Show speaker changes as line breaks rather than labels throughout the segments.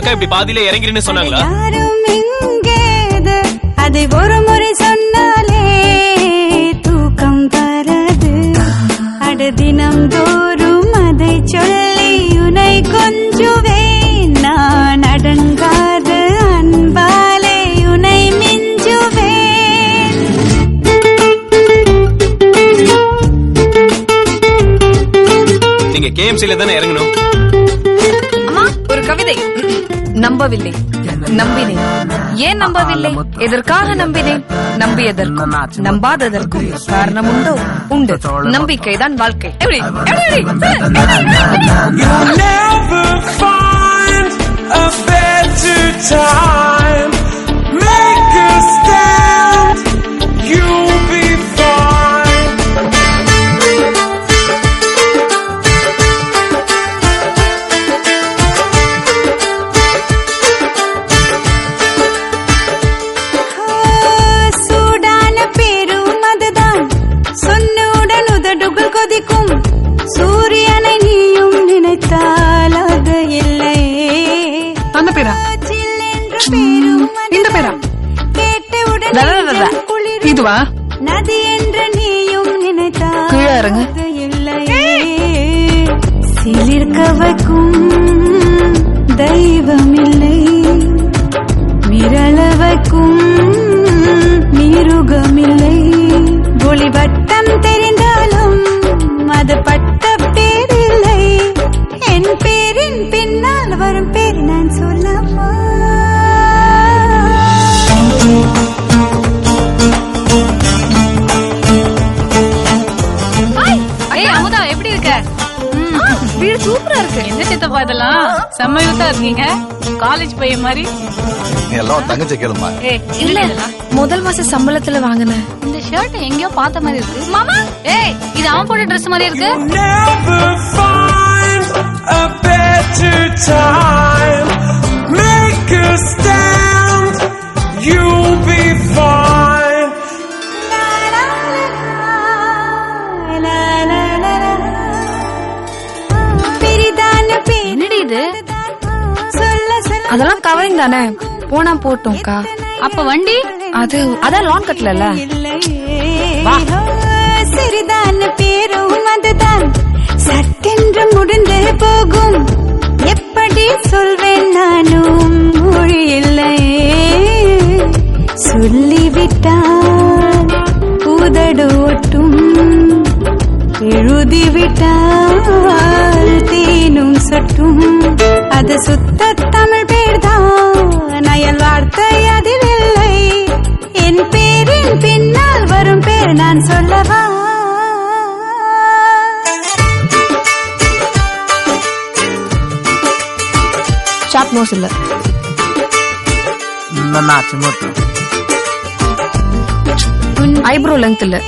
அக்கா இப்படி பாதியில இறங்கிருன்னு சொன்னாங்களா?
அதை ஒரு முறை சொன்னாலே தூக்கம் வரது. அட தினம் தோறும் அதை சொல்லி உனை கொஞ்சுவேன். நான் அடங்காத அன்பாலே உனை மிஞ்சுவேன்.
நீங்க கேஎம்சில தானே இறங்கணும்.
அம்மா ஒரு கவிதை. நம்பவில்லை, நம்பினேன். ஏன் நம்பவில்லை? எதற்காக நம்பினேன்? நம்பியதற்கும் நம்பாததற்கும் காரணம் உண்டோ? உண்டு. நம்பிக்கைதான் வாழ்க்கை. எப்படி
சூரியனை நீயும் நினைத்தால் அது இல்லை.
அந்த பேரா? இந்த பேரா?
கேட்டவுடன்
இதுவா?
நதி என்று நீயும் நினைத்தால் அது இல்லை. சிலிர்க்க வைக்கும் தெய்வமில்லை, மிரள வைக்கும் மிருகமில்லை. ஒளிவட்டம் தெரிந்தாலும் அது பட்ட பேரில்லை. என் பேரின் பின்னால் வரும் பேர் நான் சொல்லவா?
அமுதா எப்படி இருக்க? வீடு சூப்பரா இருக்கு. என்ன சித்தப்பா இதெல்லாம் செம்ம யூத்தா இருக்கீங்க. காலேஜ் பையன் மாதிரி.
நீ எல்லாம் தங்கச்சி கேளுமா?
இல்ல முதல் மாச சம்பளத்துல வாங்கின இந்த ஷர்ட் எங்கயோ பார்த்த மாதிரி இருக்கு. மாமா ஏய் இது அவன் போட்ட Dress மாதிரி இருக்கு. என்னடி இது? அதெல்லாம் கவரிங் தானே, போனா போட்டோம்க்கா. அப்ப வண்டி அதான் லான் கட்டல.
சிறிதான பேரும் அதுதான் சட்டென்று முடிந்து போகும். எப்படி சொல்வேன் நானும் மொழி இல்லை. சொல்லிவிட்டால் உதடு ஒட்டும், எழுதிவிட்டால் தேனும் சொட்டும். அது சுத்த தமிழ் பேர்தான், அயல் வார்த்தை அதில் இல்லை. என் பேரின் பின்னால் வரும் பேர் நான் சொல்லவா?
ஷார்ப் நோஸ் இல்ல, ஐப்ரோ லெங்த் இல்ல,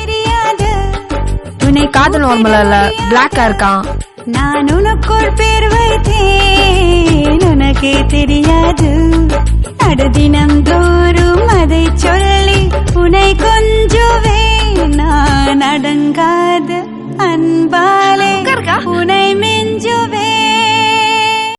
உன்னை
காது நார்மலா இல்ல, பிளாக்கா இருக்கான்.
நான் உனக்கு ஒரு பேர் வைத்தேன், உனக்கே தெரியாது.